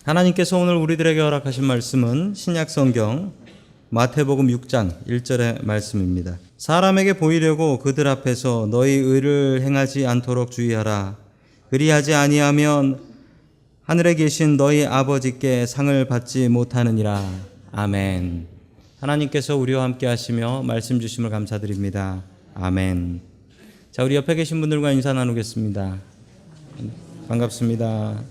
하나님께서 오늘 우리들에게 허락하신 말씀은 신약성경 마태복음 6장 1절의 말씀입니다. 사람에게 보이려고 그들 앞에서 너희 의를 행하지 않도록 주의하라. 그리하지 아니하면 하늘에 계신 너희 아버지께 상을 받지 못하느니라. 아멘. 하나님께서 우리와 함께 하시며 말씀 주심을 감사드립니다. 아멘. 자, 우리 옆에 계신 분들과 인사 나누겠습니다. 반갑습니다.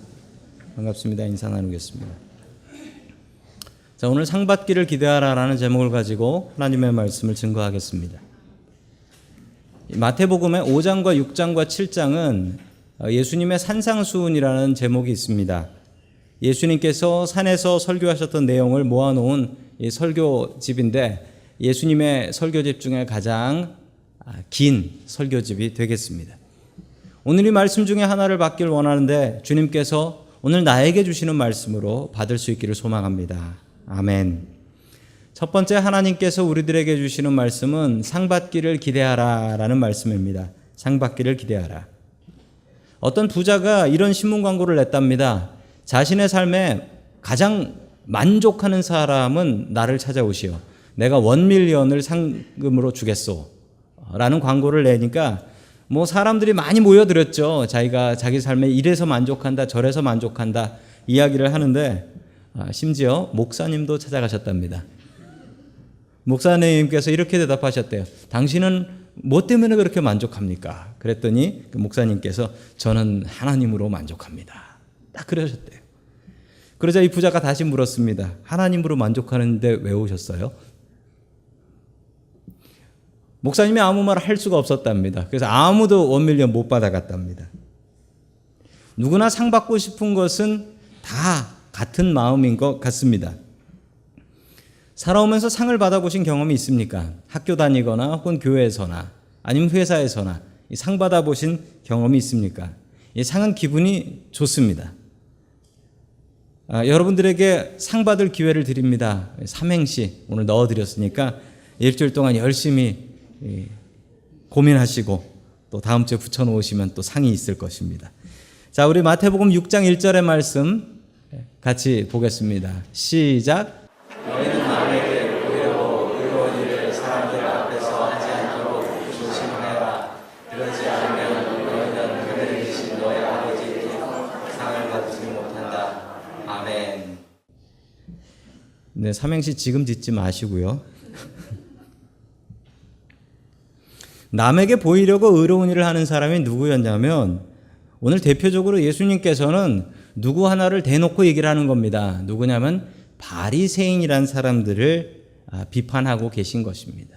반갑습니다. 인사 나누겠습니다. 자, 오늘 상 받기를 기대하라라는 제목을 가지고 하나님의 말씀을 증거하겠습니다. 마태복음의 5장과 6장과 7장은 예수님의 산상수훈이라는 제목이 있습니다. 예수님께서 산에서 설교하셨던 내용을 모아놓은 설교집인데 예수님의 설교집 중에 가장 긴 설교집이 되겠습니다. 오늘 이 말씀 중에 하나를 받기를 원하는데 주님께서 오늘 나에게 주시는 말씀으로 받을 수 있기를 소망합니다. 아멘. 첫 번째, 하나님께서 우리들에게 주시는 말씀은 상 받기를 기대하라 라는 말씀입니다. 상 받기를 기대하라. 어떤 부자가 이런 신문 광고를 냈답니다. 자신의 삶에 가장 만족하는 사람은 나를 찾아오시오. 내가 1밀리언을 상금으로 주겠소 라는 광고를 내니까 사람들이 많이 모여들었죠. 자기가 자기 삶에 이래서 만족한다, 저래서 만족한다 이야기를 하는데 심지어 목사님도 찾아가셨답니다. 목사님께서 이렇게 대답하셨대요. 당신은 뭐 때문에 그렇게 만족합니까? 그랬더니 그 목사님께서 저는 하나님으로 만족합니다. 딱 그러셨대요. 그러자 이 부자가 다시 물었습니다. 하나님으로 만족하는데 왜 오셨어요? 목사님이 아무 말 할 수가 없었답니다. 그래서 아무도 1밀리언 못 받아갔답니다. 누구나 상 받고 싶은 것은 다 같은 마음인 것 같습니다. 살아오면서 상을 받아보신 경험이 있습니까? 학교 다니거나 혹은 교회에서나 아니면 회사에서나 상 받아보신 경험이 있습니까? 이 상은 기분이 좋습니다. 여러분들에게 상 받을 기회를 드립니다. 삼행시 오늘 넣어드렸으니까 일주일 동안 열심히 고민하시고 또 다음 주에 붙여놓으시면 또 상이 있을 것입니다. 자, 우리 마태복음 6장 1절의 말씀 같이 보겠습니다. 시작. 너희는 남에게 보이려고 의로운 일을 사람들 앞에서 하지 않도록 조심하라. 그러지 않으면 너희는 하늘에 계신 너희 아버지께 상을 받지 못한다. 아멘. 네, 삼행시 지금 짓지 마시고요. 남에게 보이려고 의로운 일을 하는 사람이 누구였냐면 오늘 대표적으로 예수님께서는 누구 하나를 대놓고 얘기를 하는 겁니다. 누구냐면 바리새인이라는 사람들을 비판하고 계신 것입니다.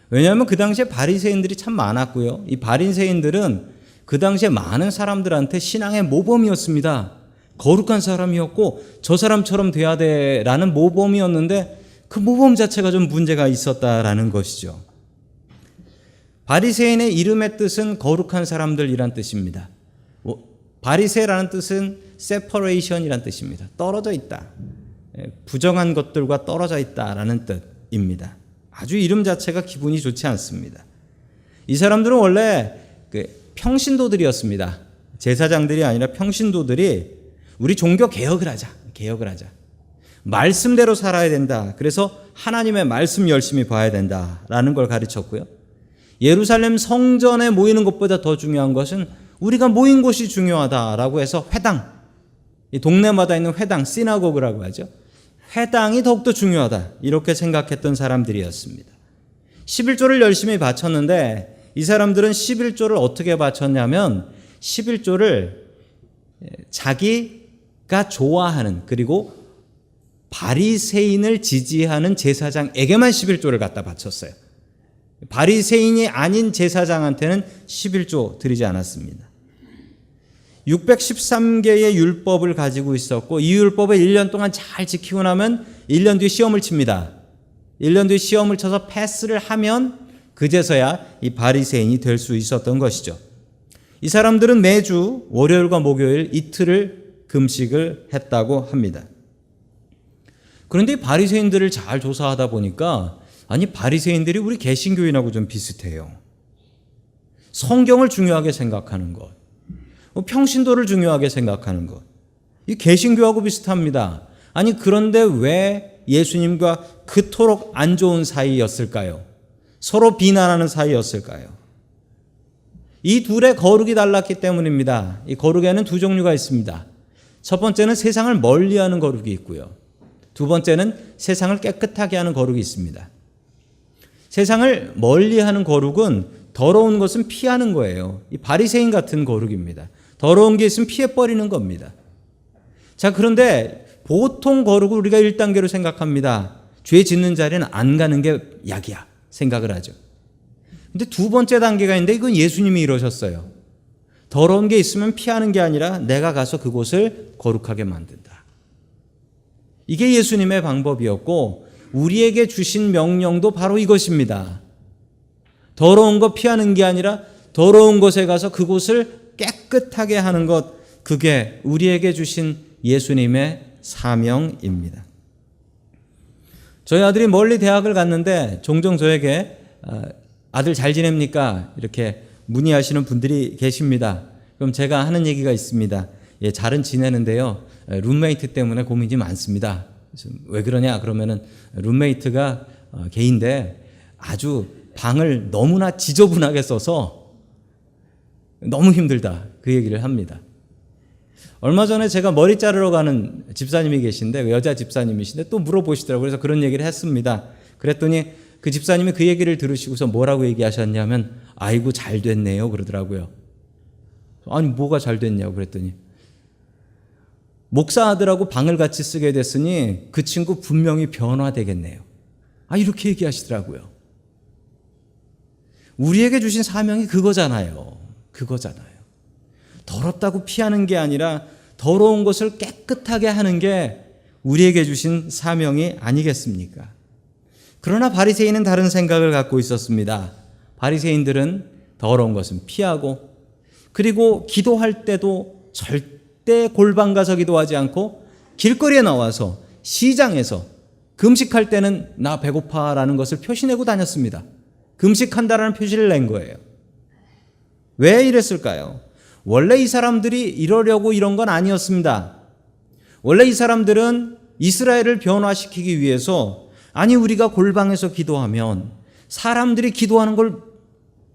왜냐하면 그 당시에 바리새인들이 참 많았고요. 이 바리새인들은 그 당시에 많은 사람들한테 신앙의 모범이었습니다. 거룩한 사람이었고 저 사람처럼 돼야 돼라는 모범이었는데 그 모범 자체가 좀 문제가 있었다라는 것이죠. 바리새인의 이름의 뜻은 거룩한 사람들이란 뜻입니다. 바리새라는 뜻은 separation이란 뜻입니다. 떨어져 있다. 부정한 것들과 떨어져 있다라는 뜻입니다. 아주 이름 자체가 기분이 좋지 않습니다. 이 사람들은 원래 평신도들이었습니다. 제사장들이 아니라 평신도들이 우리 종교 개혁을 하자. 말씀대로 살아야 된다. 그래서 하나님의 말씀 열심히 봐야 된다라는 걸 가르쳤고요. 예루살렘 성전에 모이는 것보다 더 중요한 것은 우리가 모인 곳이 중요하다라고 해서 회당, 이 동네마다 있는 회당, 시나고그라고 하죠. 회당이 더욱더 중요하다 이렇게 생각했던 사람들이었습니다. 11조를 열심히 바쳤는데 이 사람들은 11조를 어떻게 바쳤냐면 11조를 자기가 좋아하는 그리고 바리새인을 지지하는 제사장에게만 11조를 갖다 바쳤어요. 바리새인이 아닌 제사장한테는 11조 드리지 않았습니다. 613개의 율법을 가지고 있었고 이 율법을 1년 동안 잘 지키고 나면 1년 뒤에 시험을 칩니다. 1년 뒤에 시험을 쳐서 패스를 하면 그제서야 이 바리새인이 될 수 있었던 것이죠. 이 사람들은 매주 월요일과 목요일 이틀을 금식을 했다고 합니다. 그런데 이 바리새인들을 잘 조사하다 보니까 바리새인들이 우리 개신교인하고 좀 비슷해요. 성경을 중요하게 생각하는 것, 평신도를 중요하게 생각하는 것, 이 개신교하고 비슷합니다. 아니 그런데 왜 예수님과 그토록 안 좋은 사이였을까요? 서로 비난하는 사이였을까요? 이 둘의 거룩이 달랐기 때문입니다. 이 거룩에는 두 종류가 있습니다. 첫 번째는 세상을 멀리하는 거룩이 있고요. 두 번째는 세상을 깨끗하게 하는 거룩이 있습니다. 세상을 멀리하는 거룩은 더러운 것은 피하는 거예요. 이 바리새인 같은 거룩입니다. 더러운 게 있으면 피해버리는 겁니다. 자, 그런데 보통 거룩을 우리가 1단계로 생각합니다. 죄 짓는 자리는 안 가는 게 약이야 생각을 하죠. 근데 두 번째 단계가 있는데 이건 예수님이 이러셨어요. 더러운 게 있으면 피하는 게 아니라 내가 가서 그곳을 거룩하게 만든다. 이게 예수님의 방법이었고 우리에게 주신 명령도 바로 이것입니다. 더러운 거 피하는 게 아니라 더러운 곳에 가서 그곳을 깨끗하게 하는 것, 그게 우리에게 주신 예수님의 사명입니다. 저희 아들이 멀리 대학을 갔는데 종종 저에게 아들 잘 지냅니까? 이렇게 문의하시는 분들이 계십니다. 그럼 제가 하는 얘기가 있습니다. 예, 잘은 지내는데요. 룸메이트 때문에 고민이 많습니다. 왜 그러냐? 그러면은 룸메이트가 게인데 아주 방을 너무나 지저분하게 써서 너무 힘들다. 그 얘기를 합니다. 얼마 전에 제가 머리 자르러 가는 집사님이 계신데 여자 집사님이신데 또 물어보시더라고요. 그래서 그런 얘기를 했습니다. 그랬더니 그 집사님이 그 얘기를 들으시고서 뭐라고 얘기하셨냐면 아이고 잘 됐네요 그러더라고요. 아니 뭐가 잘 됐냐고 그랬더니 목사 아들하고 방을 같이 쓰게 됐으니 그 친구 분명히 변화되겠네요. 이렇게 얘기하시더라고요. 우리에게 주신 사명이 그거잖아요. 더럽다고 피하는 게 아니라 더러운 것을 깨끗하게 하는 게 우리에게 주신 사명이 아니겠습니까? 그러나 바리새인은 다른 생각을 갖고 있었습니다. 바리새인들은 더러운 것은 피하고 그리고 기도할 때도 절대 골방 가서 기도하지 않고 길거리에 나와서 시장에서 금식할 때는 나 배고파라는 것을 표시내고 다녔습니다. 금식한다라는 표시를 낸 거예요. 왜 이랬을까요? 원래 이 사람들이 이러려고 이런 건 아니었습니다. 원래 이 사람들은 이스라엘을 변화시키기 위해서 우리가 골방에서 기도하면 사람들이 기도하는 걸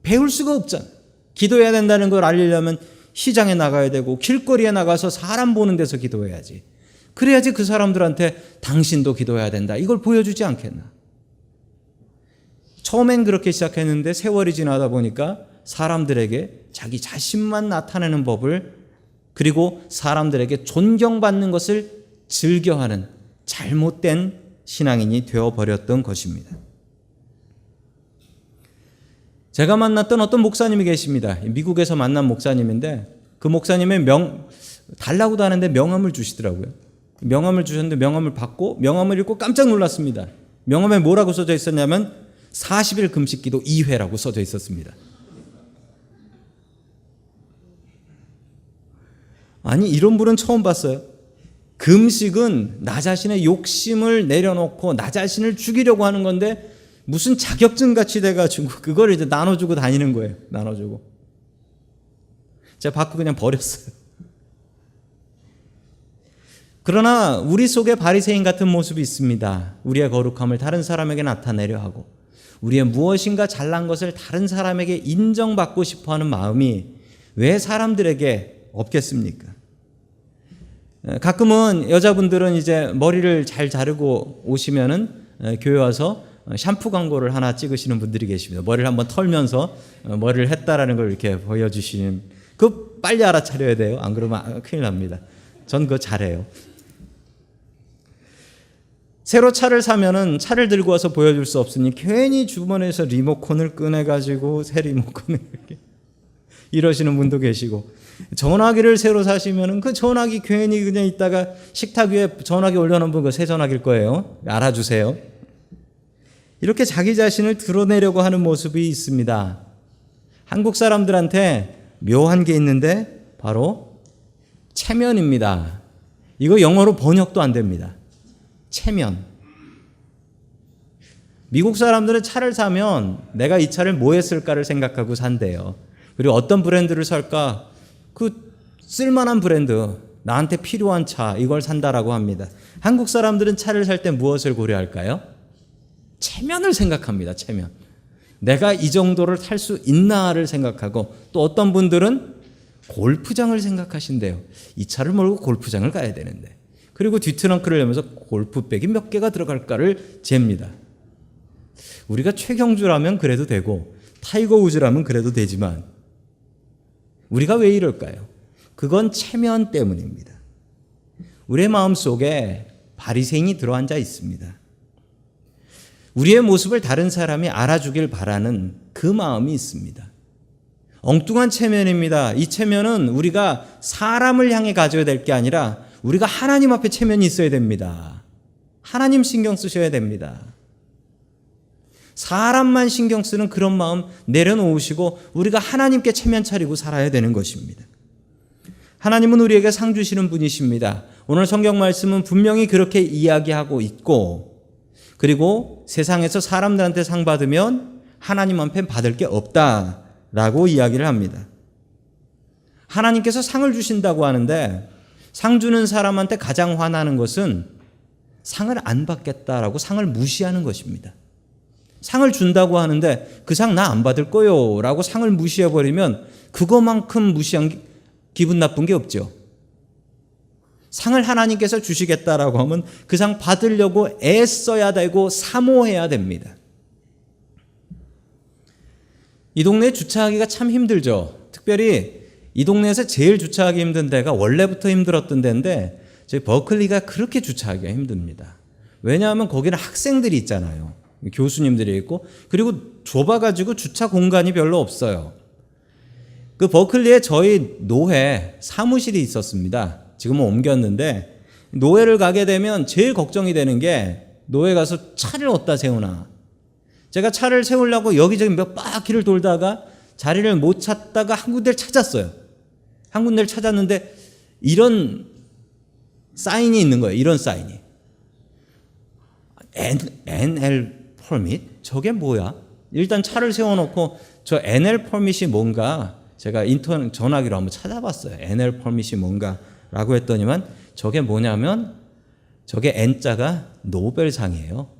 배울 수가 없잖아요. 기도해야 된다는 걸 알리려면 시장에 나가야 되고 길거리에 나가서 사람 보는 데서 기도해야지. 그래야지 그 사람들한테 당신도 기도해야 된다. 이걸 보여주지 않겠나. 처음엔 그렇게 시작했는데 세월이 지나다 보니까 사람들에게 자기 자신만 나타내는 법을 그리고 사람들에게 존경받는 것을 즐겨하는 잘못된 신앙인이 되어버렸던 것입니다. 제가 만났던 어떤 목사님이 계십니다. 미국에서 만난 목사님인데 그 목사님의 달라고도 하는데 명함을 주시더라고요. 명함을 주셨는데 명함을 받고 명함을 읽고 깜짝 놀랐습니다. 명함에 뭐라고 써져 있었냐면 40일 금식기도 2회라고 써져 있었습니다. 이런 분은 처음 봤어요. 금식은 나 자신의 욕심을 내려놓고 나 자신을 죽이려고 하는 건데 무슨 자격증 같이 돼가지고 그걸 이제 나눠주고 다니는 거예요. 나눠주고. 제가 받고 그냥 버렸어요. 그러나 우리 속에 바리새인 같은 모습이 있습니다. 우리의 거룩함을 다른 사람에게 나타내려 하고 우리의 무엇인가 잘난 것을 다른 사람에게 인정받고 싶어하는 마음이 왜 사람들에게 없겠습니까? 가끔은 여자분들은 이제 머리를 잘 자르고 오시면은 교회 와서 샴푸 광고를 하나 찍으시는 분들이 계십니다. 머리를 한번 털면서 머리를 했다라는 걸 이렇게 보여주시는, 그거 빨리 알아차려야 돼요. 안 그러면 큰일 납니다. 전 그거 잘해요. 새로 차를 사면은 차를 들고 와서 보여줄 수 없으니 괜히 주머니에서 리모컨을 꺼내가지고 새 리모컨을 이렇게 이러시는 분도 계시고, 전화기를 새로 사시면은 그 전화기 괜히 그냥 있다가 식탁 위에 전화기 올려놓은 분 그 새 전화기일 거예요. 알아주세요. 이렇게 자기 자신을 드러내려고 하는 모습이 있습니다. 한국 사람들한테 묘한 게 있는데 바로 체면입니다. 이거 영어로 번역도 안 됩니다. 체면. 미국 사람들은 차를 사면 내가 이 차를 뭐 했을까를 생각하고 산대요. 그리고 어떤 브랜드를 살까? 그 쓸만한 브랜드, 나한테 필요한 차 이걸 산다라고 합니다. 한국 사람들은 차를 살 때 무엇을 고려할까요? 체면을 생각합니다. 체면. 내가 이 정도를 탈 수 있나를 생각하고, 또 어떤 분들은 골프장을 생각하신대요. 이 차를 몰고 골프장을 가야 되는데. 그리고 뒤트렁크를 열면서 골프백이 몇 개가 들어갈까를 잽니다. 우리가 최경주라면 그래도 되고 타이거 우즈라면 그래도 되지만 우리가 왜 이럴까요? 그건 체면 때문입니다. 우리의 마음속에 바리새인이 들어앉아 있습니다. 우리의 모습을 다른 사람이 알아주길 바라는 그 마음이 있습니다. 엉뚱한 체면입니다. 이 체면은 우리가 사람을 향해 가져야 될 게 아니라 우리가 하나님 앞에 체면이 있어야 됩니다. 하나님 신경 쓰셔야 됩니다. 사람만 신경 쓰는 그런 마음 내려놓으시고 우리가 하나님께 체면 차리고 살아야 되는 것입니다. 하나님은 우리에게 상 주시는 분이십니다. 오늘 성경 말씀은 분명히 그렇게 이야기하고 있고, 그리고 세상에서 사람들한테 상 받으면 하나님 앞에 받을 게 없다라고 이야기를 합니다. 하나님께서 상을 주신다고 하는데 상 주는 사람한테 가장 화나는 것은 상을 안 받겠다라고 상을 무시하는 것입니다. 상을 준다고 하는데 그 상 나 안 받을 거요 라고 상을 무시해버리면 그거만큼 무시한 기분 나쁜 게 없죠. 상을 하나님께서 주시겠다라고 하면 그 상 받으려고 애써야 되고 사모해야 됩니다. 이 동네에 주차하기가 참 힘들죠. 특별히 이 동네에서 제일 주차하기 힘든 데가 원래부터 힘들었던 데인데 저희 버클리가 그렇게 주차하기가 힘듭니다. 왜냐하면 거기는 학생들이 있잖아요. 교수님들이 있고, 그리고 좁아가지고 주차 공간이 별로 없어요. 그 버클리에 저희 노회 사무실이 있었습니다. 지금은 옮겼는데 노회를 가게 되면 제일 걱정이 되는 게 노회 가서 차를 어디다 세우나. 제가 차를 세우려고 여기저기 몇 바퀴를 돌다가 자리를 못 찾다가 한 군데를 찾았어요. 한 군데를 찾았는데 이런 사인이 있는 거예요. 이런 사인이. NL 퍼밋? 저게 뭐야? 일단 차를 세워놓고 저 NL 퍼밋이 뭔가 제가 인터넷 전화기로 한번 찾아봤어요. NL 퍼밋이 뭔가라고 했더니만 저게 뭐냐면 저게 N자가 노벨상이에요.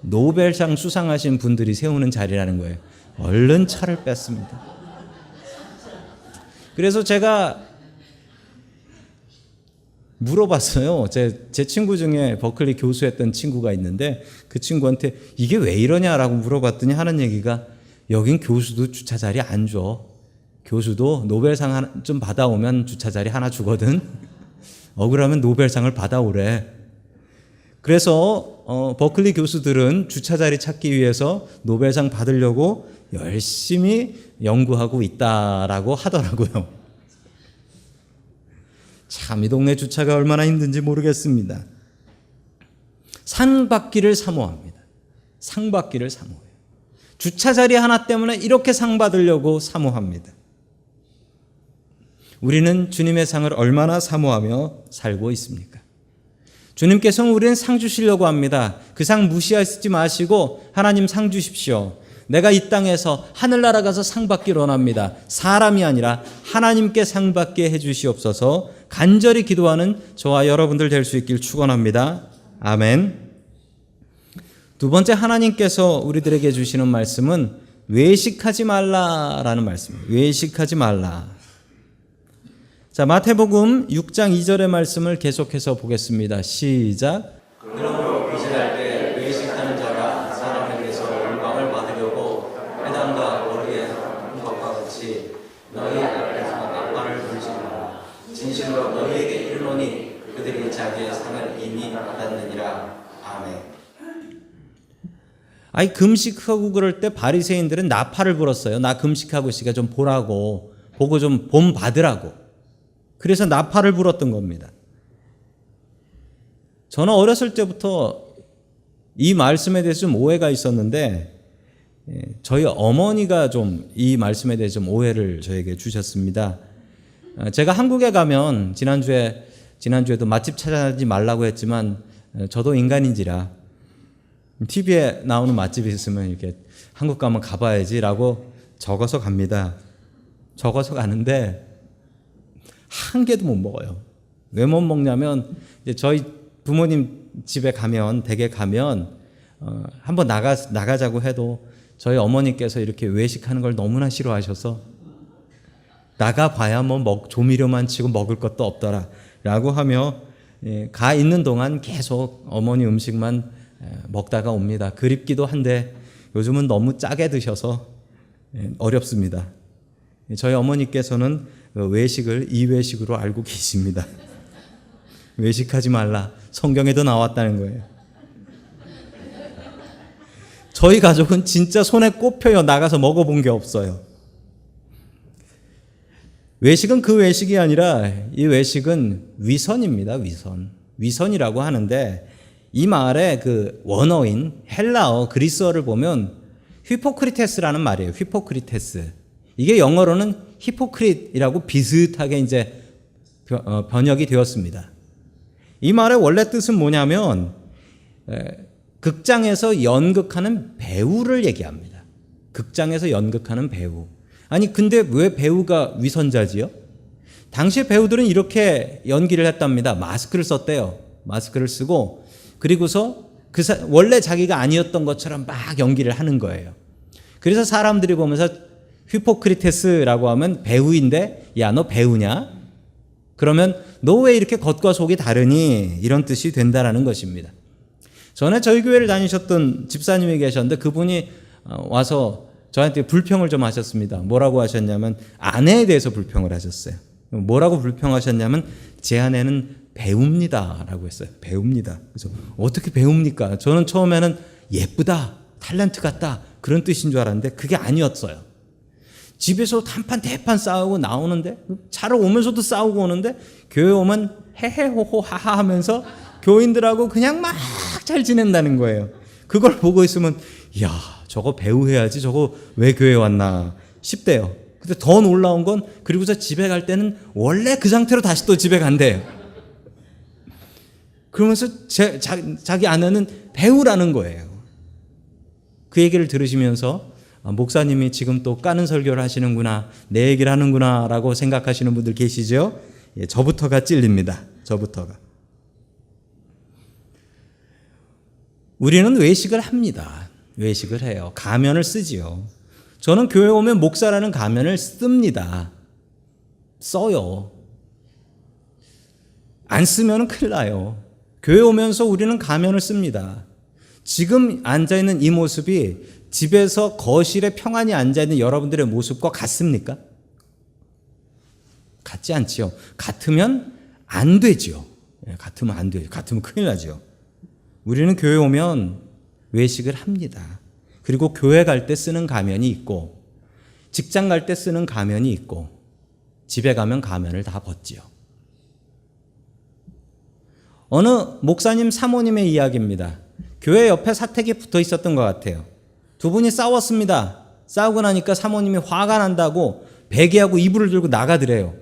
노벨상 수상하신 분들이 세우는 자리라는 거예요. 얼른 차를 뺐습니다. 그래서 제가 물어봤어요. 제 친구 중에 버클리 교수했던 친구가 있는데 그 친구한테 이게 왜 이러냐라고 물어봤더니 하는 얘기가 여긴 교수도 주차 자리 안 줘. 교수도 노벨상 좀 받아오면 주차 자리 하나 주거든. 억울하면 노벨상을 받아오래. 그래서 버클리 교수들은 주차 자리 찾기 위해서 노벨상 받으려고 열심히 연구하고 있다라고 하더라고요. 참 이 동네 주차가 얼마나 힘든지 모르겠습니다. 상 받기를 사모합니다. 상 받기를 사모해요. 주차 자리 하나 때문에 이렇게 상 받으려고 사모합니다. 우리는 주님의 상을 얼마나 사모하며 살고 있습니까? 주님께서는 우리는 상 주시려고 합니다. 그 상 무시하지 마시고 하나님 상 주십시오. 내가 이 땅에서 하늘나라 가서 상 받기를 원합니다. 사람이 아니라 하나님께 상 받게 해주시옵소서. 간절히 기도하는 저와 여러분들 될 수 있길 축원합니다. 아멘. 두 번째, 하나님께서 우리들에게 주시는 말씀은 외식하지 말라라는 말씀이에요. 외식하지 말라. 자, 마태복음 6장 2절의 말씀을 계속해서 보겠습니다. 시작. 그러므로 이제할 때 외식하는 자가 사람에게서 영광을 받으려고 회당과 거리에 한 것과 같이 너희 앞에서 나팔을 불지 마라. 진실로 너희에게 이르노니 그들이 자기의 상을 이미 받았느니라. 아멘. 아니, 금식하고 그럴 때 바리새인들은 나팔을 불었어요. 나 금식하고 있으니까 좀 보라고, 보고 좀 본 받으라고. 그래서 나팔을 불었던 겁니다. 저는 어렸을 때부터 이 말씀에 대해서 좀 오해가 있었는데 저희 어머니가 좀 이 말씀에 대해서 좀 오해를 저에게 주셨습니다. 제가 한국에 가면 지난주에도 맛집 찾아다니지 말라고 했지만 저도 인간인지라 TV에 나오는 맛집이 있으면 이렇게 한국 가면 가봐야지라고 적어서 갑니다. 적어서 가는데 한 개도 못 먹어요. 왜 못 먹냐면 이제 저희 부모님 집에 가면 댁에 가면 한번 나가자고 해도 저희 어머니께서 이렇게 외식하는 걸 너무나 싫어하셔서 나가봐야 뭐 조미료만 치고 먹을 것도 없더라라고 하며 가 있는 동안 계속 어머니 음식만 먹다가 옵니다. 그립기도 한데 요즘은 너무 짜게 드셔서 어렵습니다. 저희 어머니께서는 외식을 이외식으로 알고 계십니다. 외식하지 말라. 성경에도 나왔다는 거예요. 저희 가족은 진짜 손에 꼽혀요. 나가서 먹어본 게 없어요. 외식은 그 외식이 아니라 이 외식은 위선입니다. 위선이라고 하는데 이 말의 그 원어인 헬라어 그리스어를 보면 휘포크리테스라는 말이에요. 휘포크리테스. 이게 영어로는 히포크릿이라고 비슷하게 이제 번역이 되었습니다. 이 말의 원래 뜻은 뭐냐면 극장에서 연극하는 배우를 얘기합니다. 극장에서 연극하는 배우. 아니 근데 왜 배우가 위선자지요? 당시 배우들은 이렇게 연기를 했답니다. 마스크를 썼대요. 마스크를 쓰고 그리고서 원래 자기가 아니었던 것처럼 막 연기를 하는 거예요. 그래서 사람들이 보면서 휘포크리테스라고 하면 배우인데 야 너 배우냐? 그러면 너 왜 이렇게 겉과 속이 다르니? 이런 뜻이 된다라는 것입니다. 전에 저희 교회를 다니셨던 집사님이 계셨는데 그분이 와서 저한테 불평을 좀 하셨습니다. 뭐라고 하셨냐면 아내에 대해서 불평을 하셨어요. 뭐라고 불평하셨냐면 제 아내는 배웁니다 라고 했어요. 배웁니다. 그래서 어떻게 배웁니까? 저는 처음에는 예쁘다, 탤런트 같다 그런 뜻인 줄 알았는데 그게 아니었어요. 집에서 한판 대판 싸우고 나오는데 차로 오면서도 싸우고 오는데 교회 오면 헤헤호호 하하 하면서 교인들하고 그냥 막 잘 지낸다는 거예요. 그걸 보고 있으면 이야 저거 배우해야지 저거 왜 교회 왔나 싶대요. 근데 더 놀라운 건 그리고서 집에 갈 때는 원래 그 상태로 다시 또 집에 간대요. 그러면서 자기 아내는 배우라는 거예요. 그 얘기를 들으시면서 목사님이 지금 또 까는 설교를 하시는구나 내 얘기를 하는구나 라고 생각하시는 분들 계시죠? 예, 저부터가 찔립니다. 저부터가. 우리는 외식을 합니다. 외식을 해요. 가면을 쓰지요. 저는 교회 오면 목사라는 가면을 씁니다. 써요. 안 쓰면 큰일 나요. 교회 오면서 우리는 가면을 씁니다. 지금 앉아있는 이 모습이 집에서 거실에 평안히 앉아있는 여러분들의 모습과 같습니까? 같지 않지요. 같으면 안 되지요. 같으면 안 돼요. 같으면 큰일 나죠. 우리는 교회 오면 외식을 합니다. 그리고 교회 갈 때 쓰는 가면이 있고 직장 갈 때 쓰는 가면이 있고 집에 가면 가면을 다 벗지요. 어느 목사님 사모님의 이야기입니다. 교회 옆에 사택이 붙어 있었던 것 같아요. 두 분이 싸웠습니다. 싸우고 나니까 사모님이 화가 난다고 베개하고 이불을 들고 나가더래요.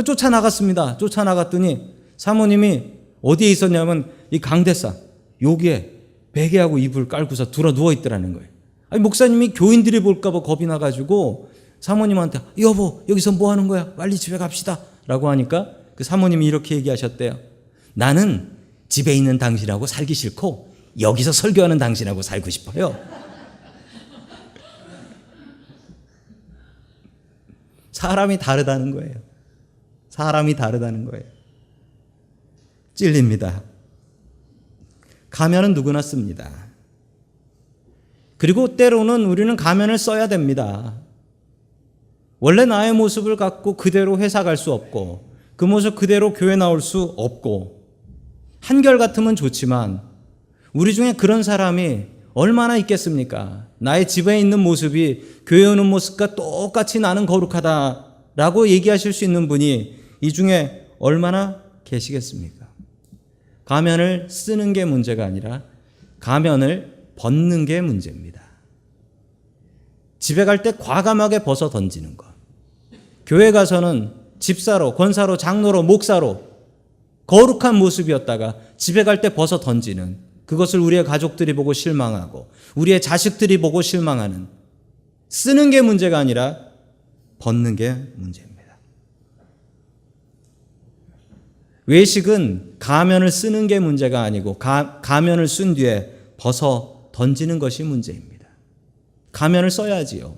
쫓아나갔습니다. 쫓아나갔더니 사모님이 어디에 있었냐면 이 강대상 여기에 베개하고 이불 깔고서 들어 누워 있더라는 거예요. 아니, 목사님이 교인들이 볼까 봐 겁이 나가지고 사모님한테 여보 여기서 뭐 하는 거야? 빨리 집에 갑시다 라고 하니까 그 사모님이 이렇게 얘기하셨대요. 나는 집에 있는 당신하고 살기 싫고 여기서 설교하는 당신하고 살고 싶어요. 사람이 다르다는 거예요. 사람이 다르다는 거예요. 찔립니다. 가면은 누구나 씁니다. 그리고 때로는 우리는 가면을 써야 됩니다. 원래 나의 모습을 갖고 그대로 회사 갈 수 없고 그 모습 그대로 교회 나올 수 없고 한결같으면 좋지만 우리 중에 그런 사람이 얼마나 있겠습니까? 나의 집에 있는 모습이 교회 오는 모습과 똑같이 나는 거룩하다라고 얘기하실 수 있는 분이 이 중에 얼마나 계시겠습니까? 가면을 쓰는 게 문제가 아니라 가면을 벗는 게 문제입니다. 집에 갈 때 과감하게 벗어 던지는 것. 교회 가서는 집사로, 권사로, 장로로, 목사로 거룩한 모습이었다가 집에 갈 때 벗어 던지는 그것을 우리의 가족들이 보고 실망하고 우리의 자식들이 보고 실망하는 쓰는 게 문제가 아니라 벗는 게 문제입니다. 외식은 가면을 쓰는 게 문제가 아니고 가면을 쓴 뒤에 벗어 던지는 것이 문제입니다. 가면을 써야지요.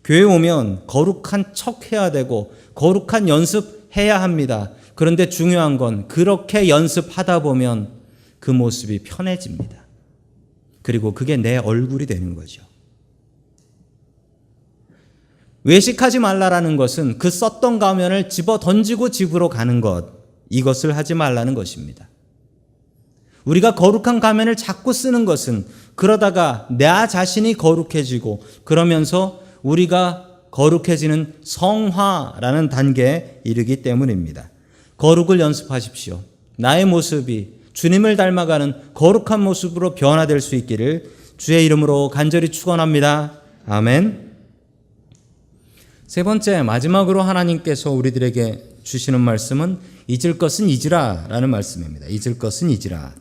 교회 오면 거룩한 척 해야 되고 거룩한 연습해야 합니다. 그런데 중요한 건 그렇게 연습하다 보면 그 모습이 편해집니다. 그리고 그게 내 얼굴이 되는 거죠. 외식하지 말라라는 것은 그 썼던 가면을 집어 던지고 집으로 가는 것, 이것을 하지 말라는 것입니다. 우리가 거룩한 가면을 자꾸 쓰는 것은 그러다가 나 자신이 거룩해지고 그러면서 우리가 거룩해지는 성화라는 단계에 이르기 때문입니다. 거룩을 연습하십시오. 나의 모습이 주님을 닮아가는 거룩한 모습으로 변화될 수 있기를 주의 이름으로 간절히 축원합니다. 아멘. 세 번째, 마지막으로 하나님께서 우리들에게 주시는 말씀은 잊을 것은 잊으라 라는 말씀입니다. 잊을 것은 잊으라.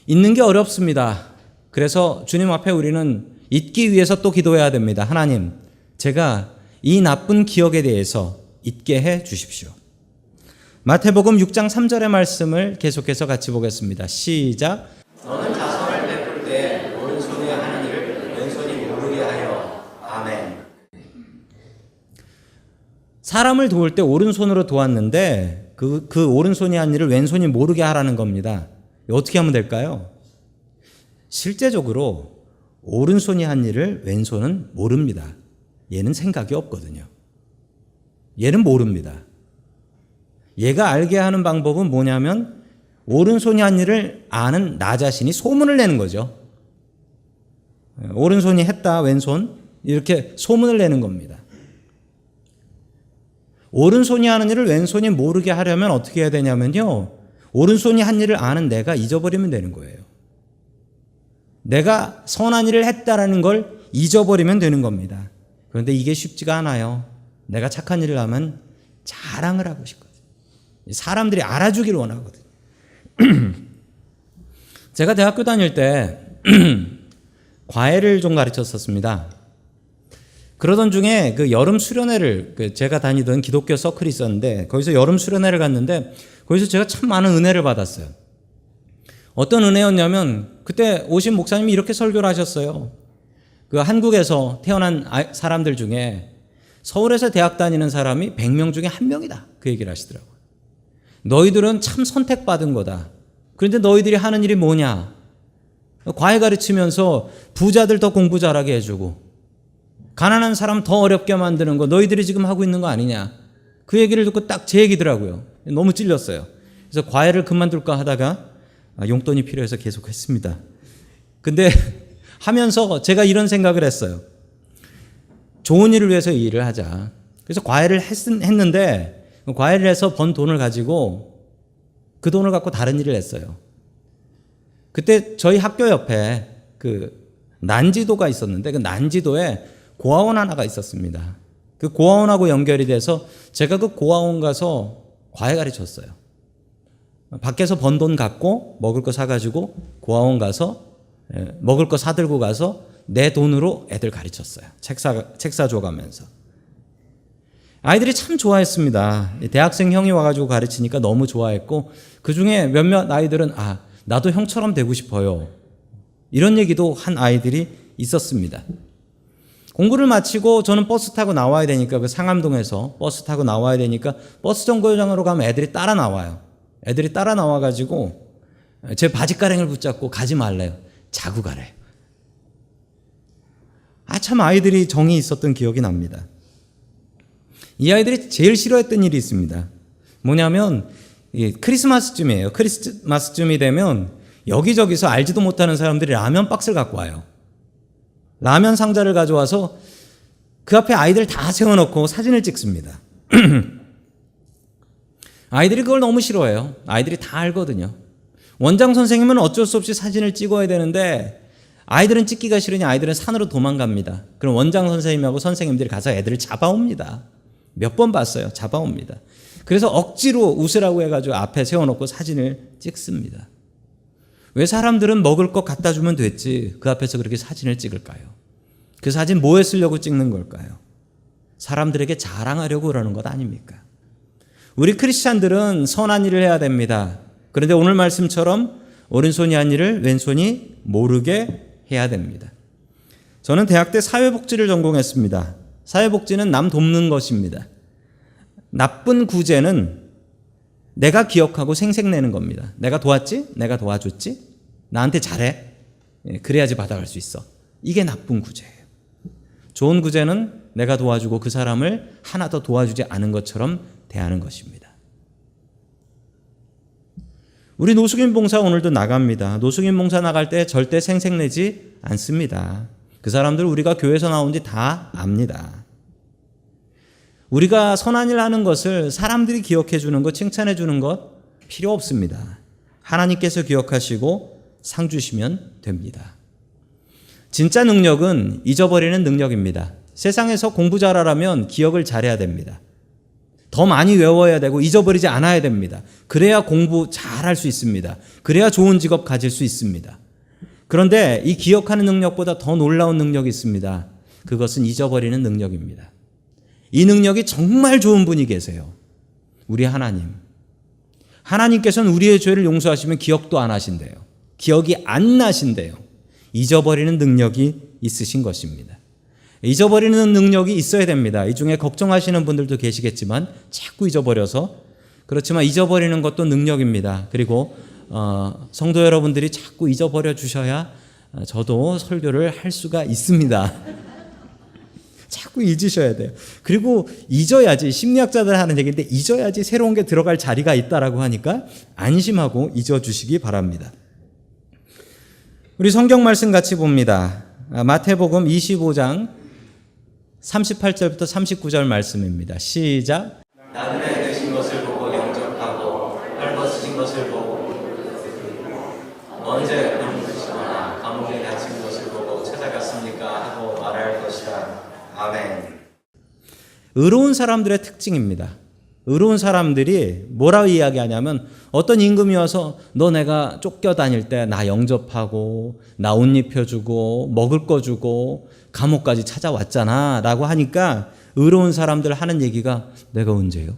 잊는 게 어렵습니다. 그래서 주님 앞에 우리는 잊기 위해서 또 기도해야 됩니다. 하나님, 제가 이 나쁜 기억에 대해서 잊게 해 주십시오. 마태복음 6장 3절의 말씀을 계속해서 같이 보겠습니다. 시작. 너는 자선을 베풀 때 오른손에 하는 일을 왼손이 모르게 하여. 아멘. 사람을 도울 때 오른손으로 도왔는데 그 오른손이 한 일을 왼손이 모르게 하라는 겁니다. 어떻게 하면 될까요? 실제적으로 오른손이 한 일을 왼손은 모릅니다. 얘는 생각이 없거든요. 얘는 모릅니다. 얘가 알게 하는 방법은 뭐냐면 오른손이 한 일을 아는 나 자신이 소문을 내는 거죠. 오른손이 했다, 왼손 이렇게 소문을 내는 겁니다. 오른손이 하는 일을 왼손이 모르게 하려면 어떻게 해야 되냐면요. 오른손이 한 일을 아는 내가 잊어버리면 되는 거예요. 내가 선한 일을 했다라는 걸 잊어버리면 되는 겁니다. 그런데 이게 쉽지가 않아요. 내가 착한 일을 하면 자랑을 하고 싶거든요. 사람들이 알아주기를 원하거든요. 제가 대학교 다닐 때 과외를 좀 가르쳤었습니다. 그러던 중에 그 여름 수련회를 제가 다니던 기독교 서클이 있었는데 거기서 여름 수련회를 갔는데 거기서 제가 참 많은 은혜를 받았어요. 어떤 은혜였냐면 그때 오신 목사님이 이렇게 설교를 하셨어요. 그 한국에서 태어난 사람들 중에 서울에서 대학 다니는 사람이 100명 중에 1명이다. 그 얘기를 하시더라고요. 너희들은 참 선택받은 거다. 그런데 너희들이 하는 일이 뭐냐? 과외 가르치면서 부자들 더 공부 잘하게 해주고 가난한 사람 더 어렵게 만드는 거 너희들이 지금 하고 있는 거 아니냐? 그 얘기를 듣고 딱 제 얘기더라고요. 너무 찔렸어요. 그래서 과외를 그만둘까 하다가 용돈이 필요해서 계속 했습니다. 근데 하면서 제가 이런 생각을 했어요. 좋은 일을 위해서 이 일을 하자. 그래서 과외를 했는데 과외를 해서 번 돈을 가지고 그 돈을 갖고 다른 일을 했어요. 그때 저희 학교 옆에 그 난지도가 있었는데 그 난지도에 고아원 하나가 있었습니다. 그 고아원하고 연결이 돼서 제가 그 고아원 가서 과외 가르쳤어요. 밖에서 번 돈 갖고 먹을 거 사가지고 고아원 가서 먹을 거 사들고 가서 내 돈으로 애들 가르쳤어요. 책 사줘가면서. 아이들이 참 좋아했습니다. 대학생 형이 와가지고 가르치니까 너무 좋아했고 그중에 몇몇 아이들은 나도 형처럼 되고 싶어요. 이런 얘기도 한 아이들이 있었습니다. 공부를 마치고 저는 버스 타고 나와야 되니까 그 상암동에서 버스 타고 나와야 되니까 버스 정거장으로 가면 애들이 따라 나와요. 애들이 따라 나와가지고 제 바지가랑이를 붙잡고 가지 말래요. 자고 가래. 참 아이들이 정이 있었던 기억이 납니다. 이 아이들이 제일 싫어했던 일이 있습니다. 뭐냐면 크리스마스쯤이에요. 크리스마스쯤이 되면 여기저기서 알지도 못하는 사람들이 라면 박스를 갖고 와요. 라면 상자를 가져와서 그 앞에 아이들 다 세워놓고 사진을 찍습니다. 아이들이 그걸 너무 싫어해요. 아이들이 다 알거든요. 원장 선생님은 어쩔 수 없이 사진을 찍어야 되는데 아이들은 찍기가 싫으니 아이들은 산으로 도망갑니다. 그럼 원장 선생님하고 선생님들이 가서 애들을 잡아옵니다. 몇 번 봤어요. 잡아옵니다. 그래서 억지로 웃으라고 해가지고 앞에 세워놓고 사진을 찍습니다. 왜 사람들은 먹을 거 갖다 주면 됐지 그 앞에서 그렇게 사진을 찍을까요? 그 사진 뭐에 쓰려고 찍는 걸까요? 사람들에게 자랑하려고 그러는 것 아닙니까? 우리 크리스찬들은 선한 일을 해야 됩니다. 그런데 오늘 말씀처럼 오른손이 한 일을 왼손이 모르게 해야 됩니다. 저는 대학 때 사회복지를 전공했습니다. 사회복지는 남 돕는 것입니다. 나쁜 구제는 내가 기억하고 생색내는 겁니다. 내가 도왔지? 내가 도와줬지? 나한테 잘해? 그래야지 받아갈 수 있어. 이게 나쁜 구제예요. 좋은 구제는 내가 도와주고 그 사람을 하나 더 도와주지 않은 것처럼 대하는 것입니다. 우리 노숙인 봉사 오늘도 나갑니다. 노숙인 봉사 나갈 때 절대 생색내지 않습니다. 그 사람들 우리가 교회에서 나온지 다 압니다. 우리가 선한 일 하는 것을 사람들이 기억해 주는 것, 칭찬해 주는 것 필요 없습니다. 하나님께서 기억하시고 상 주시면 됩니다. 진짜 능력은 잊어버리는 능력입니다. 세상에서 공부 잘하려면 기억을 잘해야 됩니다. 더 많이 외워야 되고 잊어버리지 않아야 됩니다. 그래야 공부 잘할 수 있습니다. 그래야 좋은 직업 가질 수 있습니다. 그런데 이 기억하는 능력보다 더 놀라운 능력이 있습니다. 그것은 잊어버리는 능력입니다. 이 능력이 정말 좋은 분이 계세요. 우리 하나님. 하나님께서는 우리의 죄를 용서하시면 기억도 안 하신대요. 기억이 안 나신대요. 잊어버리는 능력이 있으신 것입니다. 잊어버리는 능력이 있어야 됩니다. 이 중에 걱정하시는 분들도 계시겠지만 자꾸 잊어버려서, 그렇지만 잊어버리는 것도 능력입니다. 그리고 성도 여러분들이 자꾸 잊어버려 주셔야 저도 설교를 할 수가 있습니다. 자꾸 잊으셔야 돼요. 그리고 잊어야지, 심리학자들 하는 얘기인데 잊어야지 새로운 게 들어갈 자리가 있다라고 하니까 안심하고 잊어주시기 바랍니다. 우리 성경 말씀 같이 봅니다. 마태복음 25장 38절부터 39절 말씀입니다. 시작. 나그네 되신 것을 보고 영접하고 헐벗으신 것을 보고 언제 굶으시거나 감옥에 갇힌 것을 보고 찾아갔습니까 하고 말할 것이다. 아멘. 의로운 사람들의 특징입니다. 의로운 사람들이 뭐라고 이야기하냐면 어떤 임금이 와서 너 내가 쫓겨다닐 때 나 영접하고 나 옷 입혀주고 먹을 거 주고 감옥까지 찾아왔잖아 라고 하니까 의로운 사람들 하는 얘기가 내가 언제요?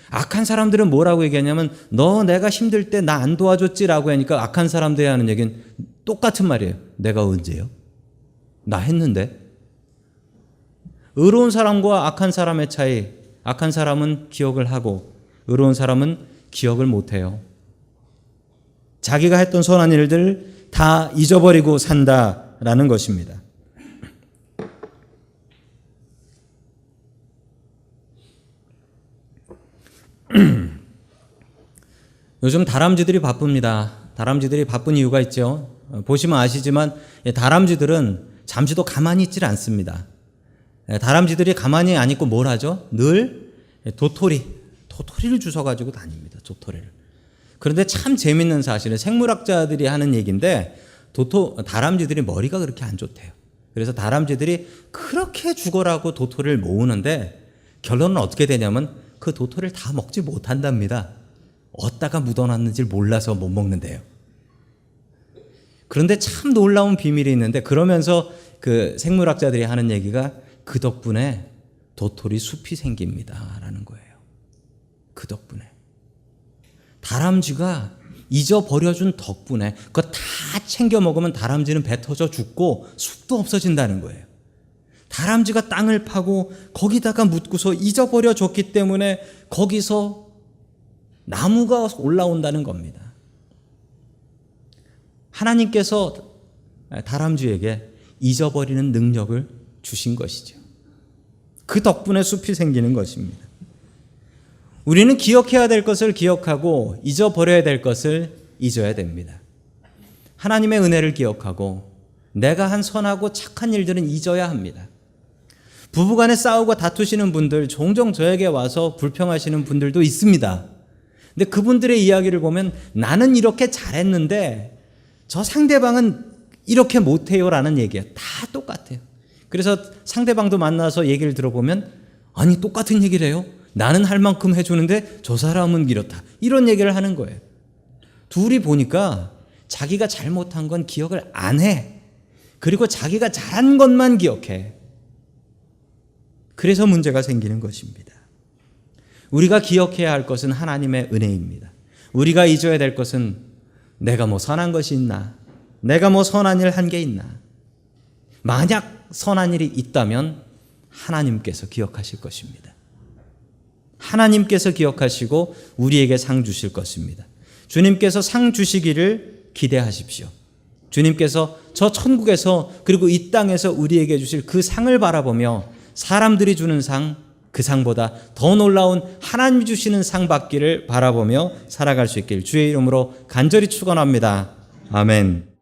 악한 사람들은 뭐라고 얘기하냐면 너 내가 힘들 때 나 안 도와줬지 라고 하니까 악한 사람들이 하는 얘기는 똑같은 말이에요. 내가 언제요? 나 했는데. 의로운 사람과 악한 사람의 차이, 악한 사람은 기억을 하고 의로운 사람은 기억을 못해요. 자기가 했던 선한 일들 다 잊어버리고 산다라는 것입니다. 요즘 다람쥐들이 바쁩니다. 다람쥐들이 바쁜 이유가 있죠. 보시면 아시지만 다람쥐들은 잠시도 가만히 있질 않습니다. 다람쥐들이 가만히 안 있고 뭘 하죠? 늘 도토리를 주워가지고 다닙니다. 도토리를. 그런데 참 재밌는 사실은 생물학자들이 하는 얘기인데 다람쥐들이 머리가 그렇게 안 좋대요. 그래서 다람쥐들이 그렇게 죽어라고 도토리를 모으는데 결론은 어떻게 되냐면 그 도토리를 다 먹지 못한답니다. 어디다가 묻어놨는지 몰라서 못 먹는데요. 그런데 참 놀라운 비밀이 있는데 그러면서 그 생물학자들이 하는 얘기가 그 덕분에 도토리 숲이 생깁니다 라는 거예요. 그 덕분에. 다람쥐가 잊어버려준 덕분에 그거 다 챙겨 먹으면 다람쥐는 배 터져 죽고 숲도 없어진다는 거예요. 다람쥐가 땅을 파고 거기다가 묻고서 잊어버려 줬기 때문에 거기서 나무가 올라온다는 겁니다. 하나님께서 다람쥐에게 잊어버리는 능력을 주신 것이죠. 그 덕분에 숲이 생기는 것입니다. 우리는 기억해야 될 것을 기억하고 잊어버려야 될 것을 잊어야 됩니다. 하나님의 은혜를 기억하고 내가 한 선하고 착한 일들은 잊어야 합니다. 부부간에 싸우고 다투시는 분들 종종 저에게 와서 불평하시는 분들도 있습니다. 근데 그분들의 이야기를 보면 나는 이렇게 잘했는데 저 상대방은 이렇게 못해요라는 얘기예요. 다 똑같아요. 그래서 상대방도 만나서 얘기를 들어보면 아니 똑같은 얘기를 해요. 나는 할 만큼 해주는데 저 사람은 이렇다. 이런 얘기를 하는 거예요. 둘이 보니까 자기가 잘못한 건 기억을 안 해. 그리고 자기가 잘한 것만 기억해. 그래서 문제가 생기는 것입니다. 우리가 기억해야 할 것은 하나님의 은혜입니다. 우리가 잊어야 될 것은 내가 뭐 선한 것이 있나? 내가 뭐 선한 일 한 게 있나? 만약 선한 일이 있다면 하나님께서 기억하실 것입니다. 하나님께서 기억하시고 우리에게 상 주실 것입니다. 주님께서 상 주시기를 기대하십시오. 주님께서 저 천국에서 그리고 이 땅에서 우리에게 주실 그 상을 바라보며 사람들이 주는 상, 그 상보다 더 놀라운 하나님이 주시는 상 받기를 바라보며 살아갈 수 있길 주의 이름으로 간절히 축원합니다. 아멘.